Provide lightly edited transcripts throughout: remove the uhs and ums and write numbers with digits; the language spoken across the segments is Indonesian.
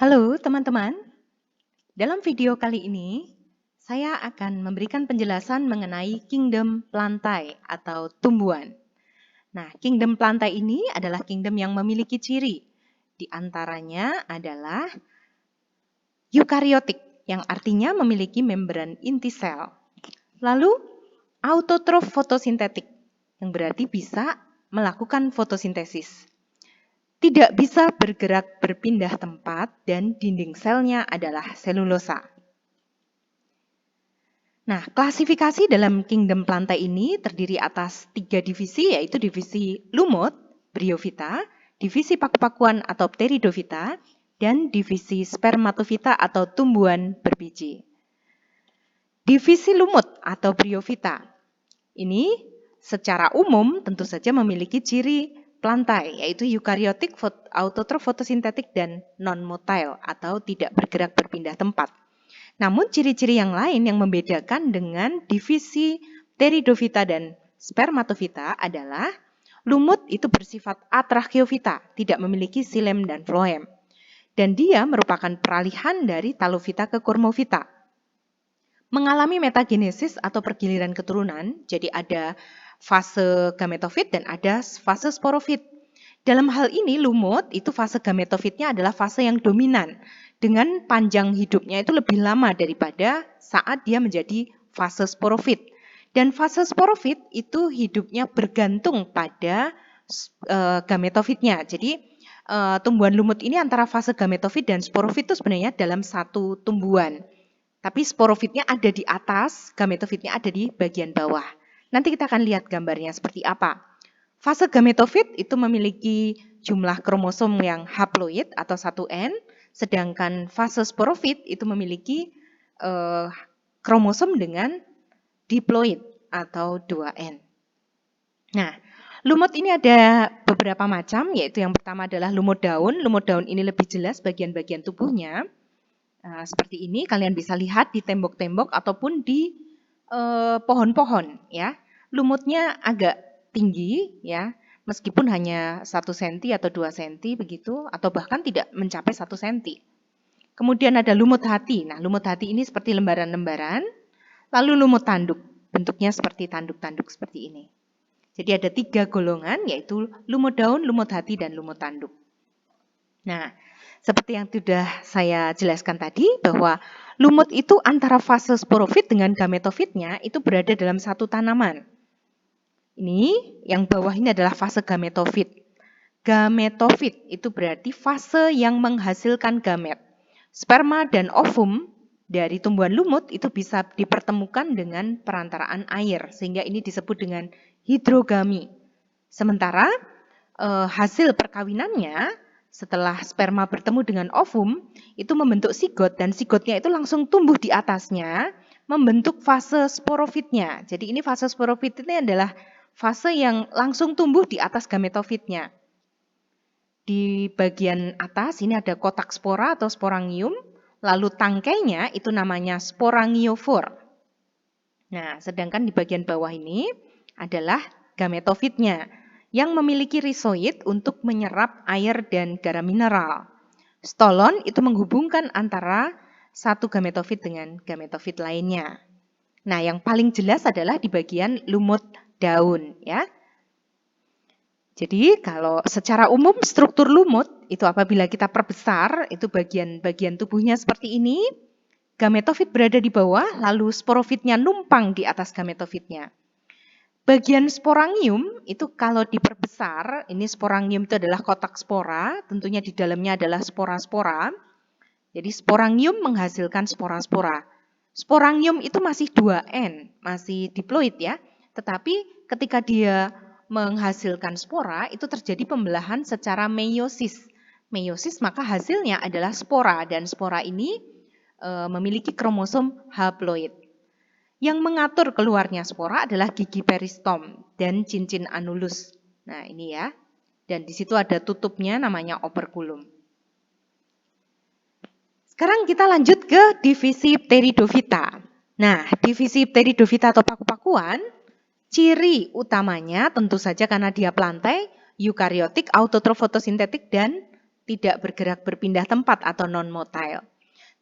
Halo teman-teman, dalam video kali ini saya akan memberikan penjelasan mengenai kingdom plantae atau tumbuhan. Nah, kingdom plantae ini adalah kingdom yang memiliki ciri. Di antaranya adalah eukariotik, yang artinya memiliki membran inti sel. Lalu autotrof fotosintetik, yang berarti bisa melakukan fotosintesis. Tidak bisa bergerak berpindah tempat dan dinding selnya adalah selulosa. Nah, klasifikasi dalam kingdom plantae ini terdiri atas 3 divisi, yaitu divisi lumut, bryophyta, divisi paku-pakuan atau pteridophyta, dan divisi spermatophyta atau tumbuhan berbiji. Divisi lumut atau bryophyta ini secara umum tentu saja memiliki ciri plantae, yaitu eukariotik, autotrof fotosintetik, dan non-motile atau tidak bergerak berpindah tempat. Namun ciri-ciri yang lain yang membedakan dengan divisi pteridophyta dan spermatophyta adalah lumut itu bersifat atracheophyta, tidak memiliki xilem dan floem. Dan dia merupakan peralihan dari talophyta ke cormophyta. Mengalami metagenesis atau pergiliran keturunan, jadi ada fase gametofit dan ada fase sporofit. Dalam hal ini lumut itu fase gametofitnya adalah fase yang dominan dengan panjang hidupnya itu lebih lama daripada saat dia menjadi fase sporofit. Dan fase sporofit itu hidupnya bergantung pada gametofitnya. Jadi tumbuhan lumut ini antara fase gametofit dan sporofit itu sebenarnya dalam satu tumbuhan. Tapi sporofitnya ada di atas, gametofitnya ada di bagian bawah. Nanti kita akan lihat gambarnya seperti apa. Fase gametofit itu memiliki jumlah kromosom yang haploid atau 1N, sedangkan fase sporofit itu memiliki kromosom dengan diploid atau 2N. Nah, lumut ini ada beberapa macam, yaitu yang pertama adalah lumut daun. Lumut daun ini lebih jelas bagian-bagian tubuhnya. Nah, seperti ini kalian bisa lihat di tembok-tembok ataupun di pohon-pohon ya. Lumutnya agak tinggi ya, meskipun hanya 1 cm atau 2 cm begitu, atau bahkan tidak mencapai 1 cm. Kemudian ada lumut hati. Nah, lumut hati ini seperti lembaran-lembaran. Lalu lumut tanduk, bentuknya seperti tanduk-tanduk seperti ini. Jadi ada 3 golongan, yaitu lumut daun, lumut hati, dan lumut tanduk. Nah, seperti yang sudah saya jelaskan tadi, bahwa lumut itu antara fase sporofit dengan gametofitnya itu berada dalam satu tanaman. Ini, yang bawah ini adalah fase gametofit. Gametofit itu berarti fase yang menghasilkan gamet. Sperma dan ovum dari tumbuhan lumut itu bisa dipertemukan dengan perantaraan air, sehingga ini disebut dengan hidrogami. Sementara hasil perkawinannya, setelah sperma bertemu dengan ovum, itu membentuk sigot, dan sigotnya itu langsung tumbuh di atasnya, membentuk fase sporofitnya. Jadi ini fase sporofit ini adalah fase yang langsung tumbuh di atas gametofitnya. Di bagian atas ini ada kotak spora atau sporangium, lalu tangkainya itu namanya sporangiofor. Nah, sedangkan di bagian bawah ini adalah gametofitnya, yang memiliki rizoid untuk menyerap air dan garam mineral. Stolon itu menghubungkan antara satu gametofit dengan gametofit lainnya. Nah, yang paling jelas adalah di bagian lumut daun, ya. Jadi kalau secara umum struktur lumut itu apabila kita perbesar, itu bagian-bagian tubuhnya seperti ini. Gametofit berada di bawah, lalu sporofitnya numpang di atas gametofitnya. Bagian sporangium itu kalau diperbesar, ini sporangium itu adalah kotak spora, tentunya di dalamnya adalah spora-spora. Jadi sporangium menghasilkan spora-spora. Sporangium itu masih 2N, masih diploid ya. Tetapi ketika dia menghasilkan spora, itu terjadi pembelahan secara meiosis. Meiosis maka hasilnya adalah spora, dan spora ini memiliki kromosom haploid. Yang mengatur keluarnya spora adalah gigi peristom dan cincin anulus. Nah, ini ya. Dan di situ ada tutupnya namanya operculum. Sekarang kita lanjut ke divisi pteridophyta. Nah, divisi pteridophyta atau paku-pakuan, ciri utamanya tentu saja karena dia plantae, eukariotik, autotrof fotosintetik, dan tidak bergerak berpindah tempat atau non-motile.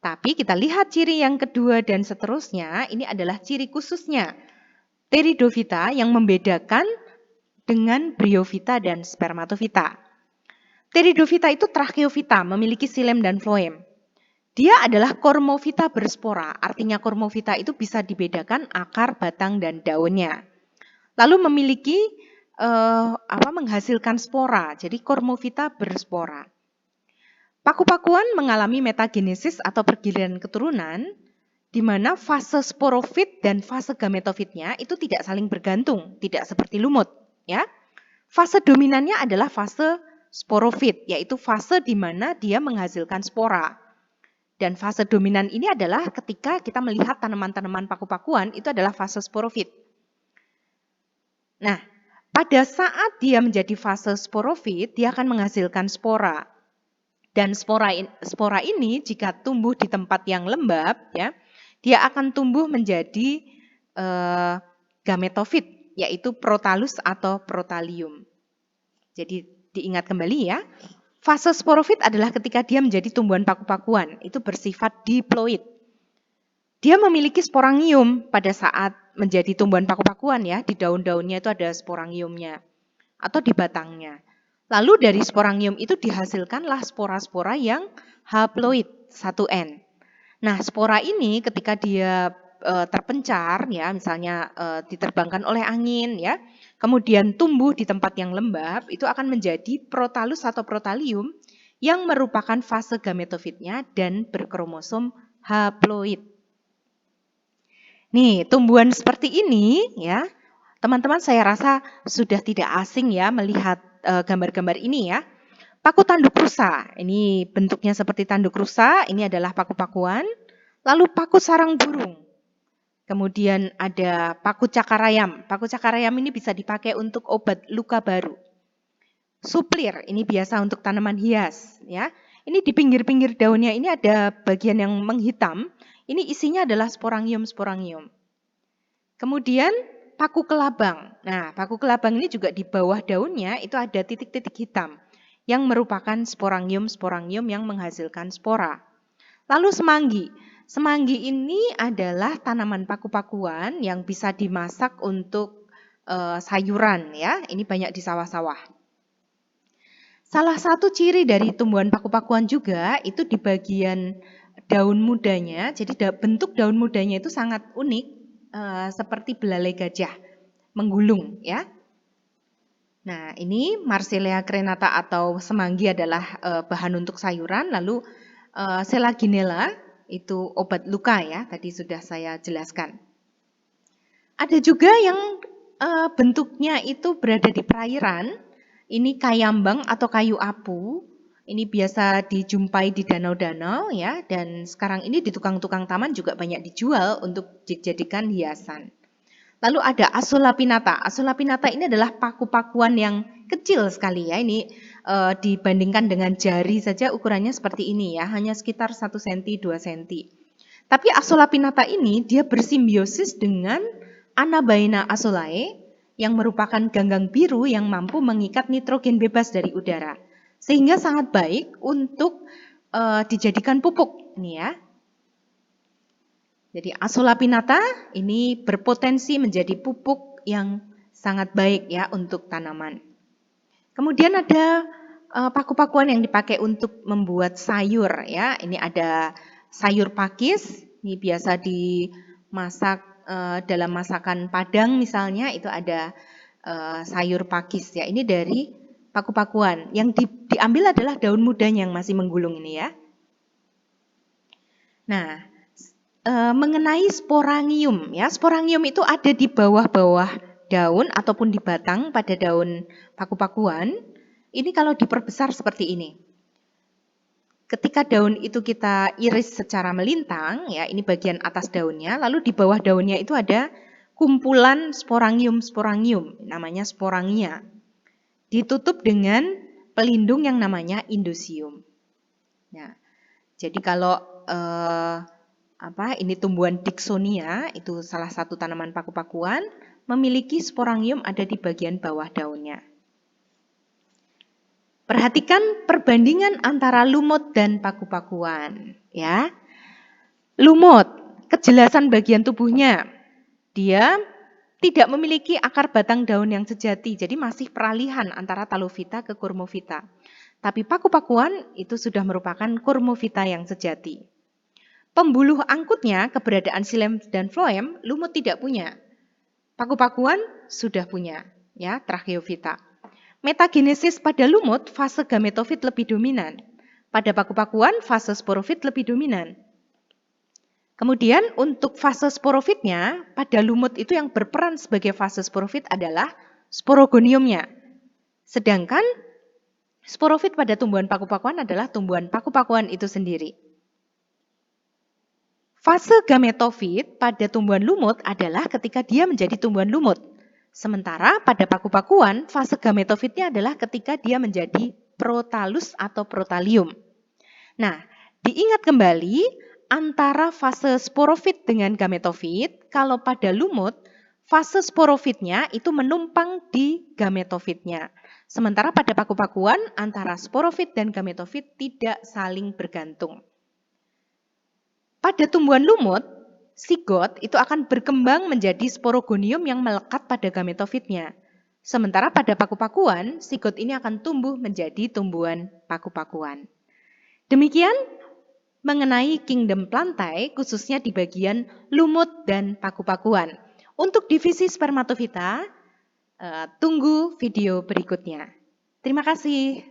Tapi kita lihat ciri yang kedua dan seterusnya, ini adalah ciri khususnya Pteridophyta yang membedakan dengan Bryophyta dan Spermatophyta. Pteridophyta itu Tracheophyta, memiliki xilem dan floem. Dia adalah Cormophyta berspora, artinya Cormophyta itu bisa dibedakan akar, batang, dan daunnya. Lalu memiliki menghasilkan spora, jadi Cormophyta berspora. Paku-pakuan mengalami metagenesis atau pergiliran keturunan, di mana fase sporofit dan fase gametofitnya itu tidak saling bergantung, tidak seperti lumut. Ya. Fase dominannya adalah fase sporofit, yaitu fase di mana dia menghasilkan spora. Dan fase dominan ini adalah ketika kita melihat tanaman-tanaman paku-pakuan, itu adalah fase sporofit. Nah, pada saat dia menjadi fase sporofit, dia akan menghasilkan spora. Dan spora ini jika tumbuh di tempat yang lembab, ya, dia akan tumbuh menjadi gametofit, yaitu protalus atau protalium. Jadi diingat kembali ya, fase sporofit adalah ketika dia menjadi tumbuhan paku-pakuan, itu bersifat diploid. Dia memiliki sporangium pada saat menjadi tumbuhan paku-pakuan ya, di daun-daunnya itu ada sporangiumnya atau di batangnya. Lalu dari sporangium itu dihasilkanlah spora-spora yang haploid 1N. Nah, spora ini ketika dia terpencar ya, misalnya diterbangkan oleh angin ya, kemudian tumbuh di tempat yang lembab, itu akan menjadi protalus atau protalium yang merupakan fase gametofitnya dan berkromosom haploid. Nih, tumbuhan seperti ini ya, teman-teman saya rasa sudah tidak asing ya melihat gambar-gambar ini ya. Paku tanduk rusa, ini bentuknya seperti tanduk rusa, ini adalah paku-pakuan. Lalu paku sarang burung. Kemudian ada paku cakarayam. Paku cakarayam ini bisa dipakai untuk obat luka baru. Suplir, ini biasa untuk tanaman hias ya. Ini di pinggir-pinggir daunnya ini ada bagian yang menghitam. Ini isinya adalah sporangium. Kemudian paku kelabang. Nah, paku kelabang ini juga di bawah daunnya itu ada titik-titik hitam yang merupakan sporangium yang menghasilkan spora. Lalu semanggi. Semanggi ini adalah tanaman paku-pakuan yang bisa dimasak untuk sayuran ya. Ini banyak di sawah-sawah. Salah satu ciri dari tumbuhan paku-pakuan juga itu di bagian daun mudanya. Jadi bentuk daun mudanya itu sangat unik, seperti belalai gajah menggulung ya. Nah, ini Marsilea crenata atau semanggi adalah bahan untuk sayuran. Lalu Selaginella itu obat luka ya, tadi sudah saya jelaskan. Ada juga yang bentuknya itu berada di perairan. Ini kayambang atau kayu apu. Ini biasa dijumpai di danau-danau ya, dan sekarang ini di tukang-tukang taman juga banyak dijual untuk dijadikan hiasan. Lalu ada Asolapinata. Asolapinata ini adalah paku-pakuan yang kecil sekali ya. Ini dibandingkan dengan jari saja ukurannya seperti ini ya, hanya sekitar 1 cm, 2 cm. Tapi Asolapinata ini dia bersimbiosis dengan Anabaena asolae yang merupakan ganggang biru yang mampu mengikat nitrogen bebas dari udara. Sehingga sangat baik untuk dijadikan pupuk ini ya. Jadi Asolapinata ini berpotensi menjadi pupuk yang sangat baik ya untuk tanaman. Kemudian ada paku-pakuan yang dipakai untuk membuat sayur ya. Ini ada sayur pakis, ini biasa dimasak dalam masakan Padang misalnya, itu ada sayur pakis ya. Ini dari paku-pakuan. Yang diambil adalah daun mudanya yang masih menggulung ini ya. Nah, mengenai sporangium ya, sporangium itu ada di bawah-bawah daun ataupun di batang pada daun paku-pakuan. Ini kalau diperbesar seperti ini. Ketika daun itu kita iris secara melintang ya, ini bagian atas daunnya, lalu di bawah daunnya itu ada kumpulan sporangium namanya sporangia. Ditutup dengan pelindung yang namanya indusium. Nah, jadi kalau ini tumbuhan Dicksonia, itu salah satu tanaman paku-pakuan, memiliki sporangium ada di bagian bawah daunnya. Perhatikan perbandingan antara lumut dan paku-pakuan, ya. Lumut, kejelasan bagian tubuhnya. Dia tidak memiliki akar batang daun yang sejati, jadi masih peralihan antara talofita ke kurmovita. Tapi paku-pakuan itu sudah merupakan kurmovita yang sejati. Pembuluh angkutnya, keberadaan xilem dan floem, lumut tidak punya. Paku-pakuan sudah punya, ya, tracheofita. Metagenesis pada lumut, fase gametofit lebih dominan. Pada paku-pakuan, fase sporofit lebih dominan. Kemudian untuk fase sporofitnya, pada lumut itu yang berperan sebagai fase sporofit adalah sporogoniumnya. Sedangkan sporofit pada tumbuhan paku-pakuan adalah tumbuhan paku-pakuan itu sendiri. Fase gametofit pada tumbuhan lumut adalah ketika dia menjadi tumbuhan lumut. Sementara pada paku-pakuan, fase gametofitnya adalah ketika dia menjadi protalus atau protalium. Nah, diingat kembali antara fase sporofit dengan gametofit, kalau pada lumut, fase sporofitnya itu menumpang di gametofitnya. Sementara pada paku-pakuan, antara sporofit dan gametofit tidak saling bergantung. Pada tumbuhan lumut, sigot itu akan berkembang menjadi sporogonium yang melekat pada gametofitnya. Sementara pada paku-pakuan, sigot ini akan tumbuh menjadi tumbuhan paku-pakuan. Demikian mengenai kingdom plantae, khususnya di bagian lumut dan paku-pakuan. Untuk divisi spermatofita, tunggu video berikutnya. Terima kasih.